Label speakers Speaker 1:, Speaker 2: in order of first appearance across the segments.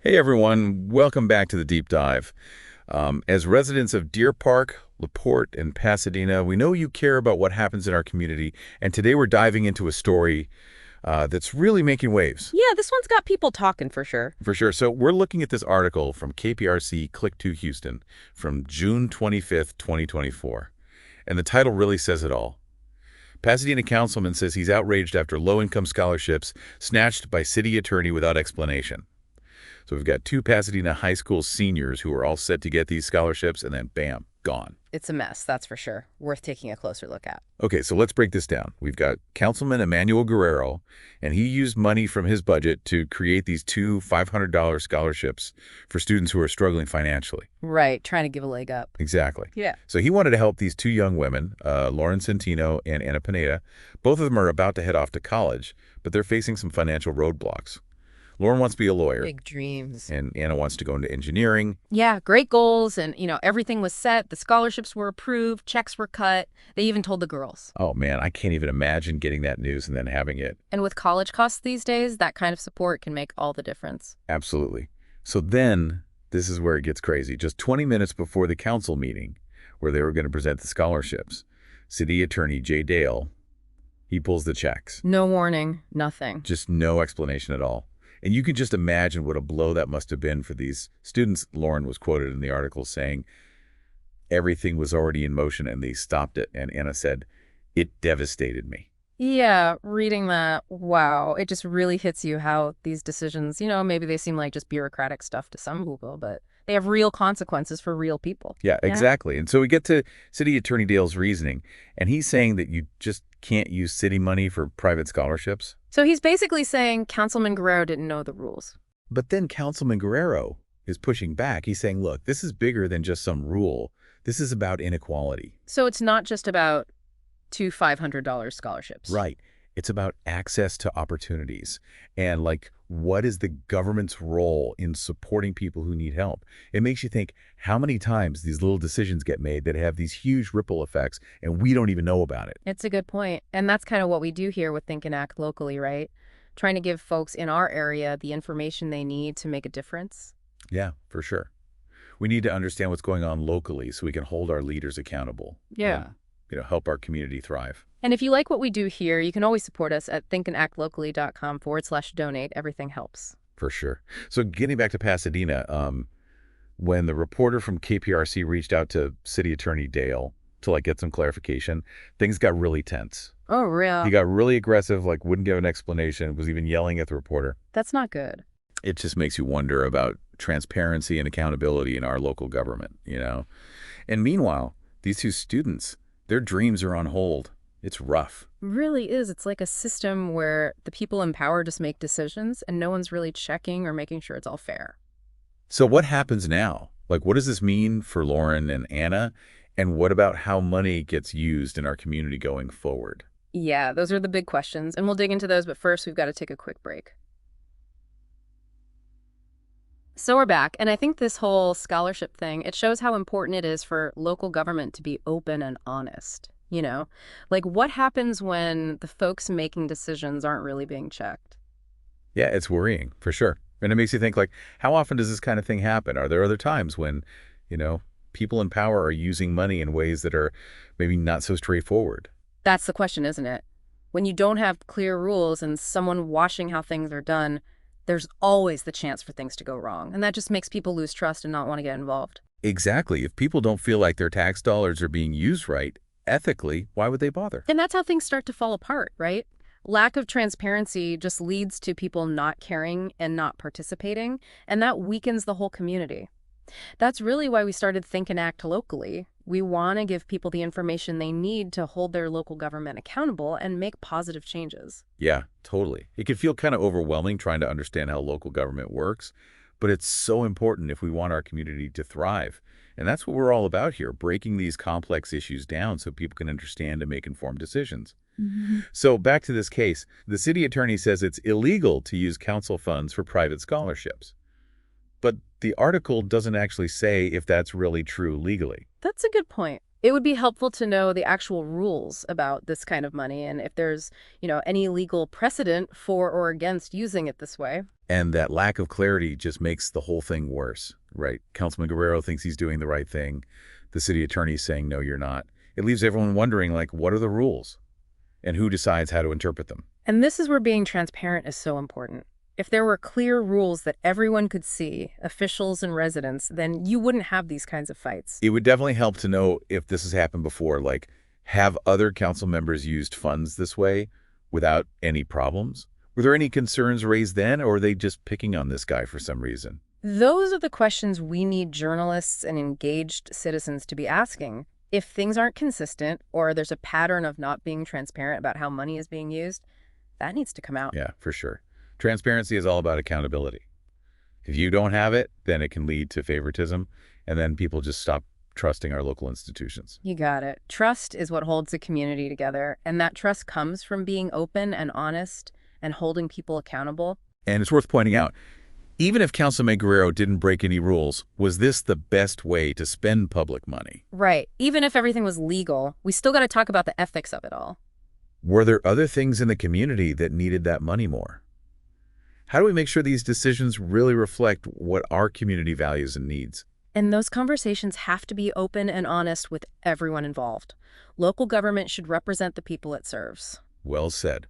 Speaker 1: Hey everyone, welcome back to the Deep Dive. As residents of Deer Park, LaPorte, and Pasadena, we know you care about what happens in our community, and today we're diving into a story that's really making waves.
Speaker 2: Yeah, this one's got people talking for sure.
Speaker 1: For sure. So we're looking at this article from KPRC Click to Houston from June 25th, 2024. And the title really says it all. Pasadena councilman says he's outraged after low-income scholarships snatched by city attorney without explanation. So we've got two Pasadena high school seniors who are all set to get these scholarships, and then bam, gone.
Speaker 2: It's a mess, that's for sure. Worth taking a closer look at.
Speaker 1: Okay, so let's break this down. We've got Councilman Guerrero, and he used money from his budget to create these two $500 scholarships for students who are struggling financially.
Speaker 2: Right, trying to give a leg up.
Speaker 1: Exactly.
Speaker 2: Yeah.
Speaker 1: So he wanted to help these two young women, Lauren Centino and Anna Pineda. Both of them are about to head off to college, but they're facing some financial roadblocks. Lauren wants to be a lawyer.
Speaker 2: Big dreams.
Speaker 1: And Anna wants to go into engineering.
Speaker 2: Yeah, great goals, and, everything was set. The scholarships were approved, checks were cut. They even told the girls.
Speaker 1: Oh, man, I can't even imagine getting that news and then having it.
Speaker 2: And with college costs these days, that kind of support can make all the difference.
Speaker 1: Absolutely. So then, this is where it gets crazy. Just 20 minutes before the council meeting, where they were going to present the scholarships, City Attorney Jay Dale, he pulls the checks.
Speaker 2: No warning, nothing.
Speaker 1: Just no explanation at all. And you can just imagine what a blow that must have been for these students. Lauren was quoted in the article saying everything was already in motion and they stopped it. And Anna said, "It devastated me."
Speaker 2: Yeah, reading that, wow, it just really hits you how these decisions, maybe they seem like just bureaucratic stuff to some people, but they have real consequences for real people.
Speaker 1: Yeah, exactly. And so we get to City Attorney Dale's reasoning, and he's saying that you just can't use city money for private scholarships.
Speaker 2: So he's basically saying Councilman Guerrero didn't know the rules.
Speaker 1: But then Councilman Guerrero is pushing back. He's saying, look, this is bigger than just some rule. This is about inequality.
Speaker 2: So it's not just about two $500 scholarships.
Speaker 1: Right. It's about access to opportunities and what is the government's role in supporting people who need help? It makes you think how many times these little decisions get made that have these huge ripple effects and we don't even know about it.
Speaker 2: It's a good point. And that's kind of what we do here with Think and Act Locally, right? Trying to give folks in our area the information they need to make a difference.
Speaker 1: Yeah, for sure. We need to understand what's going on locally so we can hold our leaders accountable.
Speaker 2: Yeah.
Speaker 1: And, help our community thrive.
Speaker 2: And if you like what we do here, you can always support us at thinkandactlocally.com/donate. Everything helps.
Speaker 1: For sure. So getting back to Pasadena, when the reporter from KPRC reached out to City Attorney Dale to get some clarification, things got really tense.
Speaker 2: Oh, real?
Speaker 1: He got really aggressive, wouldn't give an explanation, was even yelling at the reporter.
Speaker 2: That's not good.
Speaker 1: It just makes you wonder about transparency and accountability in our local government, And meanwhile, these two students, their dreams are on hold. It's rough.
Speaker 2: It really is. It's like a system where the people in power just make decisions and no one's really checking or making sure it's all fair.
Speaker 1: So what happens now? What does this mean for Lauren and Anna? And what about how money gets used in our community going forward?
Speaker 2: Yeah, those are the big questions, and we'll dig into those, but first we've got to take a quick break. So we're back, and I think this whole scholarship thing, it shows how important it is for local government to be open and honest. What happens when the folks making decisions aren't really being checked?
Speaker 1: Yeah, it's worrying, for sure. And it makes you think, how often does this kind of thing happen? Are there other times when, people in power are using money in ways that are maybe not so straightforward?
Speaker 2: That's the question, isn't it? When you don't have clear rules and someone watching how things are done, there's always the chance for things to go wrong. And that just makes people lose trust and not want to get involved.
Speaker 1: Exactly. If people don't feel like their tax dollars are being used right, ethically, why would they bother?
Speaker 2: And that's how things start to fall apart, right? Lack of transparency just leads to people not caring and not participating, and that weakens the whole community. That's really why we started Think and Act Locally. We want to give people the information they need to hold their local government accountable and make positive changes.
Speaker 1: Yeah, totally. It can feel kind of overwhelming trying to understand how local government works, but it's so important if we want our community to thrive. And that's what we're all about here, breaking these complex issues down so people can understand and make informed decisions. So back to this case, the city attorney says it's illegal to use council funds for private scholarships. But the article doesn't actually say if that's really true legally.
Speaker 2: That's a good point. It would be helpful to know the actual rules about this kind of money and if there's, any legal precedent for or against using it this way.
Speaker 1: And that lack of clarity just makes the whole thing worse, right? Councilman Guerrero thinks he's doing the right thing. The city attorney's saying, no, you're not. It leaves everyone wondering, like, what are the rules? And who decides how to interpret them?
Speaker 2: And this is where being transparent is so important. If there were clear rules that everyone could see, officials and residents, then you wouldn't have these kinds of fights.
Speaker 1: It would definitely help to know if this has happened before, like, have other council members used funds this way without any problems? Were there any concerns raised then, or are they just picking on this guy for some reason?
Speaker 2: Those are the questions we need journalists and engaged citizens to be asking. If things aren't consistent or there's a pattern of not being transparent about how money is being used, that needs to come out.
Speaker 1: Yeah, for sure. Transparency is all about accountability. If you don't have it, then it can lead to favoritism, and then people just stop trusting our local institutions.
Speaker 2: You got it. Trust is what holds a community together, and that trust comes from being open and honest and holding people accountable.
Speaker 1: And it's worth pointing out, even if Councilman Guerrero didn't break any rules, was this the best way to spend public money?
Speaker 2: Right. Even if everything was legal, we still got to talk about the ethics of it all.
Speaker 1: Were there other things in the community that needed that money more? How do we make sure these decisions really reflect what our community values and needs?
Speaker 2: And those conversations have to be open and honest with everyone involved. Local government should represent the people it serves.
Speaker 1: Well said.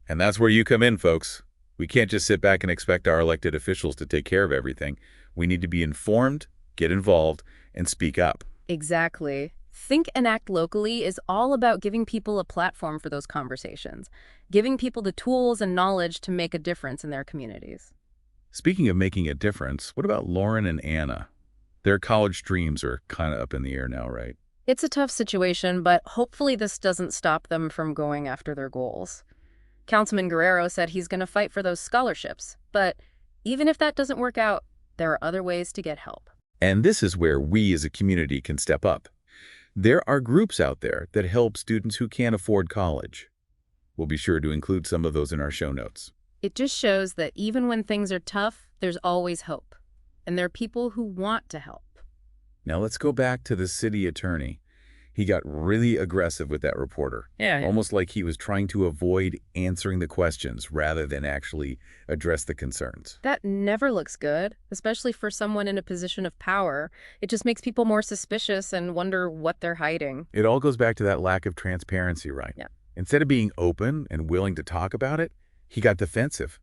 Speaker 1: And that's where you come in, folks. We can't just sit back and expect our elected officials to take care of everything. We need to be informed, get involved, and speak up.
Speaker 2: Exactly. Think and Act Locally is all about giving people a platform for those conversations, giving people the tools and knowledge to make a difference in their communities.
Speaker 1: Speaking of making a difference, what about Lauren and Anna? Their college dreams are kind of up in the air now, right?
Speaker 2: It's a tough situation, but hopefully this doesn't stop them from going after their goals. Councilman Guerrero said he's going to fight for those scholarships, but even if that doesn't work out, there are other ways to get help.
Speaker 1: And this is where we as a community can step up. There are groups out there that help students who can't afford college. We'll be sure to include some of those in our show notes.
Speaker 2: It just shows that even when things are tough, there's always hope. And there are people who want to help.
Speaker 1: Now let's go back to the city attorney. He got really aggressive with that reporter.
Speaker 2: Yeah.
Speaker 1: Almost like he was trying to avoid answering the questions rather than actually address the concerns.
Speaker 2: That never looks good, especially for someone in a position of power. It just makes people more suspicious and wonder what they're hiding.
Speaker 1: It all goes back to that lack of transparency, right?
Speaker 2: Yeah.
Speaker 1: Instead of being open and willing to talk about it, he got defensive.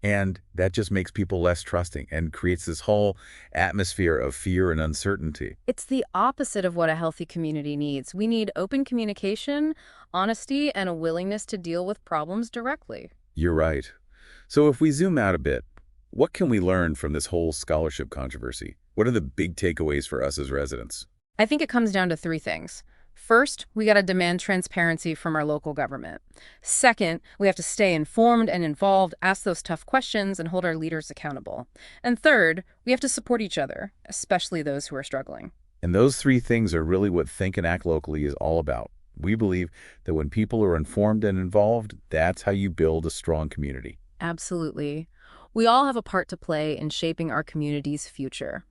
Speaker 1: And that just makes people less trusting and creates this whole atmosphere of fear and uncertainty.
Speaker 2: It's the opposite of what a healthy community needs. We need open communication, honesty, and a willingness to deal with problems directly.
Speaker 1: You're right. So if we zoom out a bit, what can we learn from this whole scholarship controversy? What are the big takeaways for us as residents?
Speaker 2: I think it comes down to three things. First, we got to demand transparency from our local government. Second, we have to stay informed and involved, ask those tough questions, and hold our leaders accountable. And third, we have to support each other, especially those who are struggling.
Speaker 1: And those three things are really what Think and Act Locally is all about. We believe that when people are informed and involved, that's how you build a strong community.
Speaker 2: Absolutely. We all have a part to play in shaping our community's future.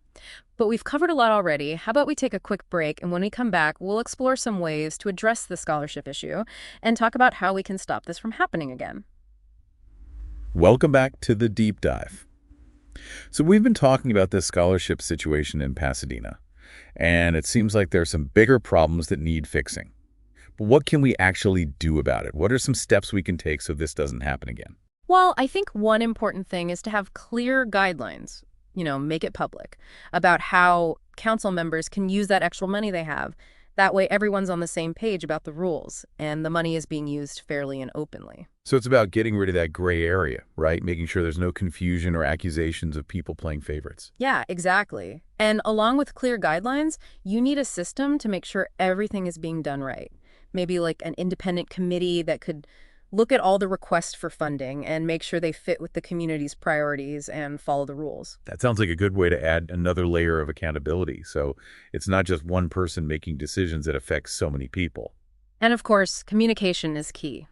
Speaker 2: But we've covered a lot already. How about we take a quick break, and when we come back, we'll explore some ways to address the scholarship issue and talk about how we can stop this from happening again.
Speaker 1: Welcome back to the Deep Dive. So we've been talking about this scholarship situation in Pasadena, and it seems like there's some bigger problems that need fixing. But what can we actually do about it? What are some steps we can take so this doesn't happen again?
Speaker 2: Well, I think one important thing is to have clear guidelines. Make it public, about how council members can use that extra money they have. That way everyone's on the same page about the rules, and the money is being used fairly and openly.
Speaker 1: So it's about getting rid of that gray area, right? Making sure there's no confusion or accusations of people playing favorites.
Speaker 2: Yeah, exactly. And along with clear guidelines, you need a system to make sure everything is being done right. Maybe like an independent committee that could look at all the requests for funding and make sure they fit with the community's priorities and follow the rules.
Speaker 1: That sounds like a good way to add another layer of accountability. So it's not just one person making decisions that affect so many people.
Speaker 2: And of course, communication is key.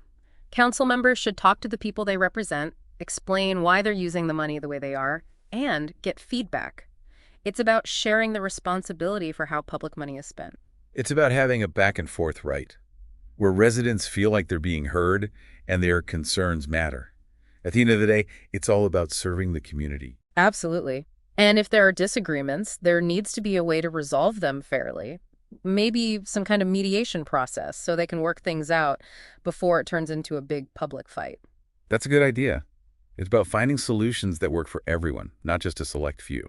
Speaker 2: Council members should talk to the people they represent, explain why they're using the money the way they are, and get feedback. It's about sharing the responsibility for how public money is spent.
Speaker 1: It's about having a back and forth right, where residents feel like they're being heard and their concerns matter. At the end of the day, it's all about serving the community.
Speaker 2: Absolutely. And if there are disagreements, there needs to be a way to resolve them fairly. Maybe some kind of mediation process so they can work things out before it turns into a big public fight.
Speaker 1: That's a good idea. It's about finding solutions that work for everyone, not just a select few.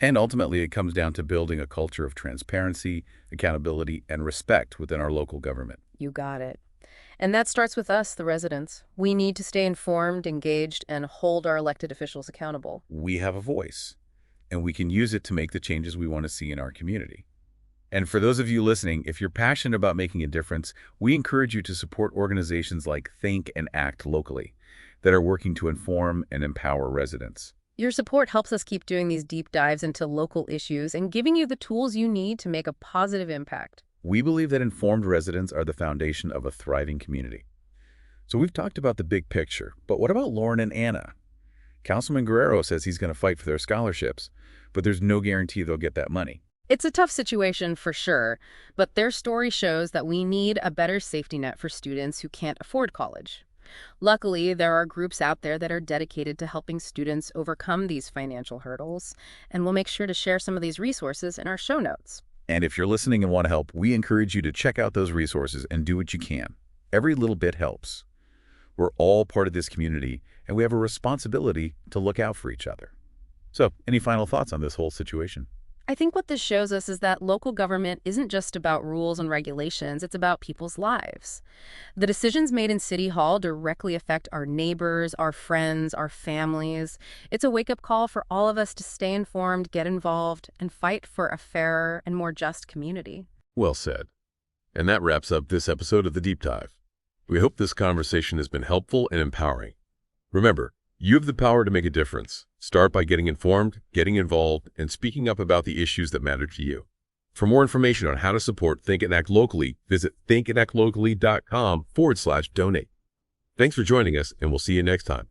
Speaker 1: And ultimately, it comes down to building a culture of transparency, accountability, and respect within our local government.
Speaker 2: You got it. And that starts with us, the residents. We need to stay informed, engaged, and hold our elected officials accountable.
Speaker 1: We have a voice, and we can use it to make the changes we want to see in our community. And for those of you listening, if you're passionate about making a difference, we encourage you to support organizations like Think and Act Locally that are working to inform and empower residents.
Speaker 2: Your support helps us keep doing these deep dives into local issues and giving you the tools you need to make a positive impact.
Speaker 1: We believe that informed residents are the foundation of a thriving community. So we've talked about the big picture, but what about Lauren and Anna? Councilman Guerrero says he's going to fight for their scholarships, but there's no guarantee they'll get that money.
Speaker 2: It's a tough situation for sure, but their story shows that we need a better safety net for students who can't afford college. Luckily, there are groups out there that are dedicated to helping students overcome these financial hurdles, and we'll make sure to share some of these resources in our show notes.
Speaker 1: And if you're listening and want to help, we encourage you to check out those resources and do what you can. Every little bit helps. We're all part of this community, and we have a responsibility to look out for each other. So, any final thoughts on this whole situation?
Speaker 2: I think what this shows us is that local government isn't just about rules and regulations, it's about people's lives. The decisions made in City Hall directly affect our neighbors, our friends, our families. It's a wake-up call for all of us to stay informed, get involved, and fight for a fairer and more just community.
Speaker 3: Well said. And that wraps up this episode of The Deep Dive. We hope this conversation has been helpful and empowering. Remember, you have the power to make a difference. Start by getting informed, getting involved, and speaking up about the issues that matter to you. For more information on how to support Think and Act Locally, visit thinkandactlocally.com/donate. Thanks for joining us, and we'll see you next time.